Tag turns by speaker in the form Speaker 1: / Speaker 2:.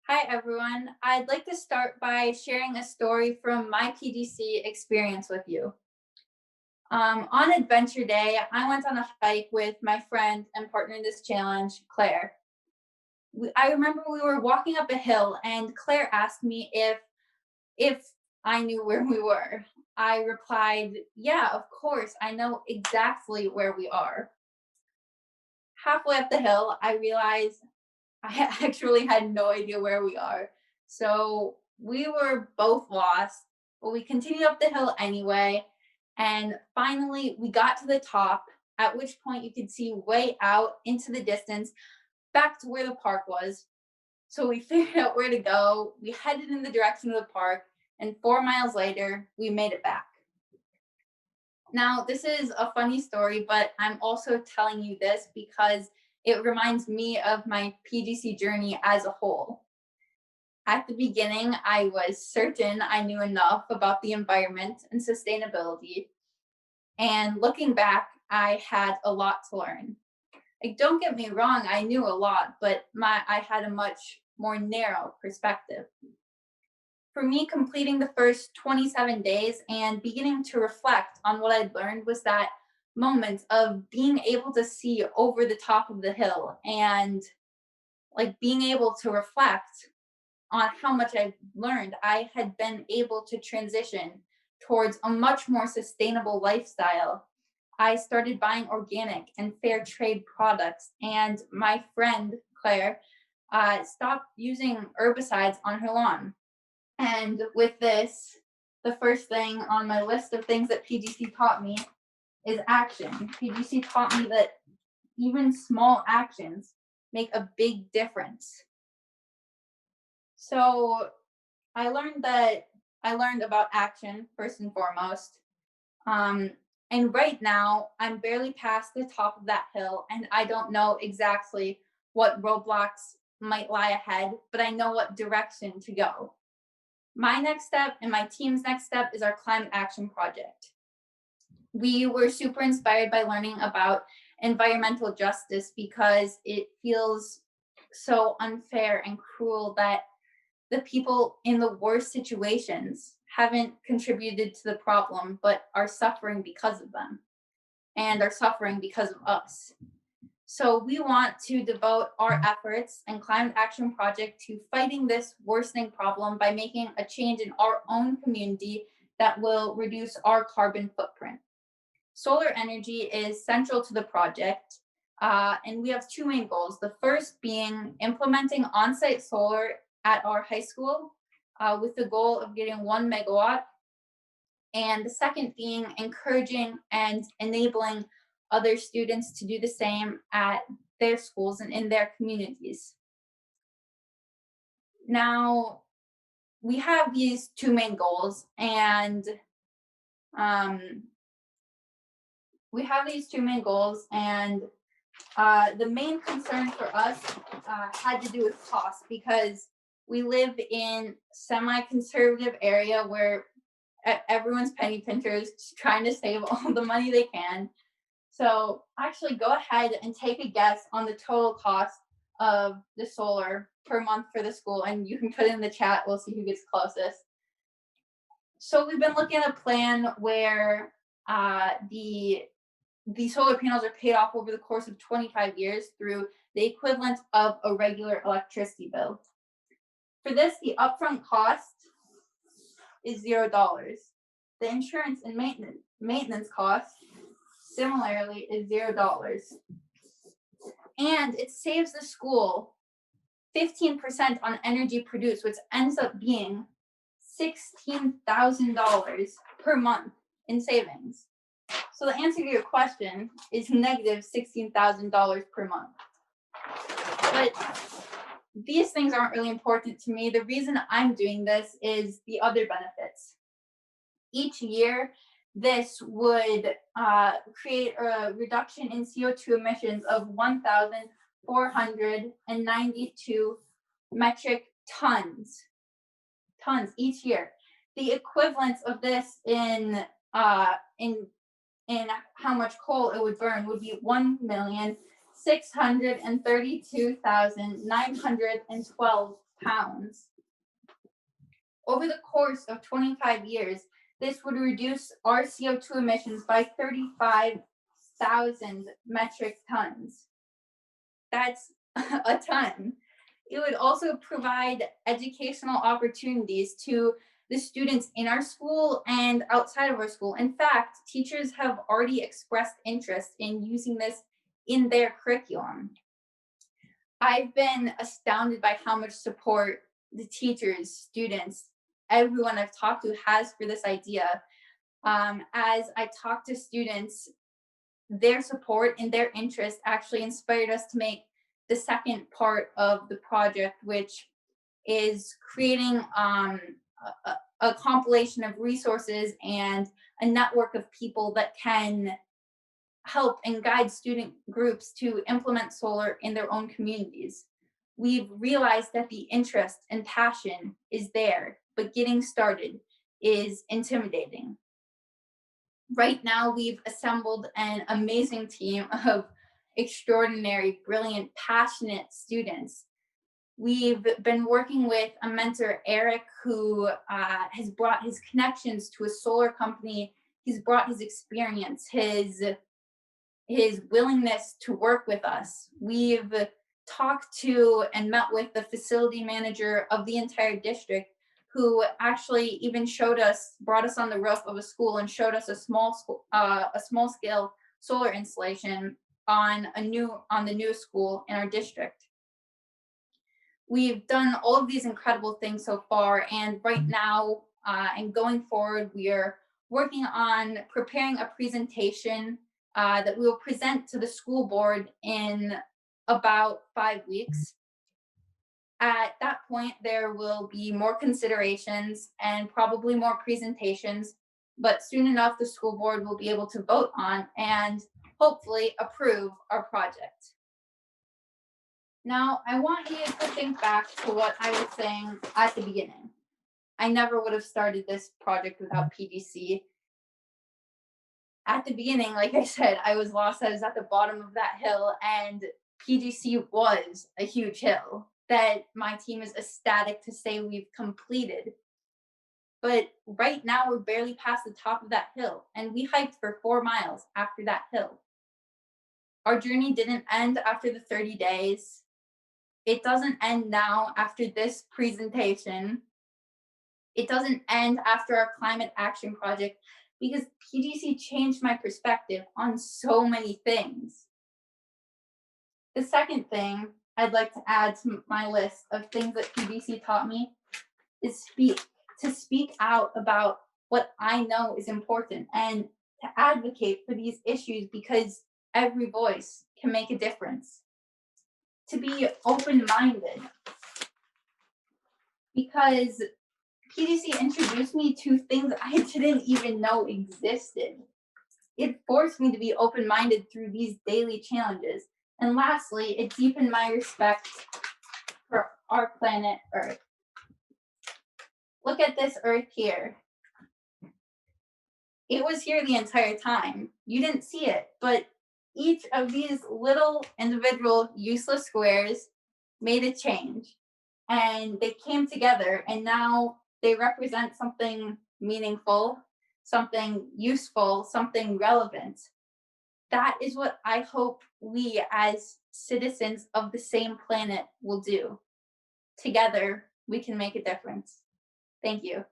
Speaker 1: Hi, everyone. I'd like to start by sharing a story from my PGC experience with you. On Adventure Day, I went on a hike with my friend and partner in this challenge, Claire. I remember we were walking up a hill, and Claire asked me if I knew where we were. I replied, "Yeah, of course. I know exactly where we are." Halfway up the hill, I realized I actually had no idea where we are. So we were both lost, but we continued up the hill anyway. And finally, we got to the top, at which point you could see way out into the distance back to where the park was. So we figured out where to go. We headed in the direction of the park, and 4 miles later, we made it back. Now, this is a funny story, but I'm also telling you this because it reminds me of my PGC journey as a whole. At the beginning, I was certain I knew enough about the environment and sustainability. And looking back, I had a lot to learn. Like, don't get me wrong, I knew a lot, but I had a much more narrow perspective. For me, completing the first 27 days and beginning to reflect on what I'd learned was that moment of being able to see over the top of the hill and like being able to reflect on how much I've learned. I had been able to transition towards a much more sustainable lifestyle. I started buying organic and fair trade products, and my friend Claire stopped using herbicides on her lawn. And with this, the first thing on my list of things that PGC taught me is action. PGC taught me that even small actions make a big difference. So I learned about action first and foremost. Um, and right now, I'm barely past the top of that hill, and I don't know exactly what roadblocks might lie ahead, but I know what direction to go. My next step and my team's next step is our climate action project. We were super inspired by learning about environmental justice because it feels so unfair and cruel that the people in the worst situations haven't contributed to the problem but are suffering because of them and are suffering because of us. So we want to devote our efforts and climate action project to fighting this worsening problem by making a change in our own community that will reduce our carbon footprint. Solar energy is central to the project, and we have two main goals. The first being implementing on-site solar at our high school with the goal of getting 1 megawatt, and the second being encouraging and enabling other students to do the same at their schools and in their communities. Now, we have these two main goals, and um, the main concern for us had to do with cost because we live in semi-conservative area where everyone's penny pinchers trying to save all the money they can. So actually go ahead and take a guess on the total cost of the solar per month for the school, and you can put it in the chat. We'll see who gets closest. So we've been looking at a plan where the solar panels are paid off over the course of 25 years through the equivalent of a regular electricity bill. For this, the upfront cost is $0. The insurance and maintenance cost similarly is $0. And it saves the school 15% on energy produced, which ends up being $16,000 per month in savings. So the answer to your question is negative $16,000 per month. But these things aren't really important to me. The reason I'm doing this is the other benefits. Each year, this would create a reduction in CO2 emissions of 1,492 metric tons each year. The equivalent of this in how much coal it would burn would be 1,632,912 pounds. Over the course of 25 years, this would reduce our CO2 emissions by 35,000 metric tons. That's a ton. It would also provide educational opportunities to the students in our school and outside of our school. In fact, teachers have already expressed interest in using this in their curriculum. I've been astounded by how much support the teachers, students, everyone I've talked to has for this idea. As I talk to students, their support and their interest actually inspired us to make the second part of the project, which is creating a compilation of resources and a network of people that can help and guide student groups to implement solar in their own communities. We've realized that the interest and passion is there, but getting started is intimidating. Right now, we've assembled an amazing team of extraordinary, brilliant, passionate students. We've been working with a mentor, Eric, who has brought his connections to a solar company. He's brought his experience, his willingness to work with us. We've talked to and met with the facility manager of the entire district, who actually even brought us on the roof of a school and showed us a small scale solar installation on the newest school in our district. We've done all of these incredible things so far, and right now and going forward, we are working on preparing a presentation that we will present to the school board in about 5 weeks. At that point, there will be more considerations and probably more presentations, but soon enough, the school board will be able to vote on and hopefully approve our project. Now, I want you to think back to what I was saying at the beginning. I never would have started this project without PGC. At the beginning, like I said, I was lost. I was at the bottom of that hill, and PGC was a huge hill that my team is ecstatic to say we've completed. But right now, we're barely past the top of that hill, and we hiked for 4 miles after that hill. Our journey didn't end after the 30 days. It doesn't end now after this presentation. It doesn't end after our climate action project, because PGC changed my perspective on so many things. The second thing I'd like to add to my list of things that PGC taught me is to speak out about what I know is important and to advocate for these issues, because every voice can make a difference. To be open-minded, because PGC introduced me to things I didn't even know existed. It forced me to be open-minded through these daily challenges. And lastly, it deepened my respect for our planet Earth. Look at this Earth here. It was here the entire time. You didn't see it, but each of these little individual useless squares made a change, and they came together, and now they represent something meaningful, something useful, something relevant. That is what I hope we as citizens of the same planet will do. Together, we can make a difference. Thank you.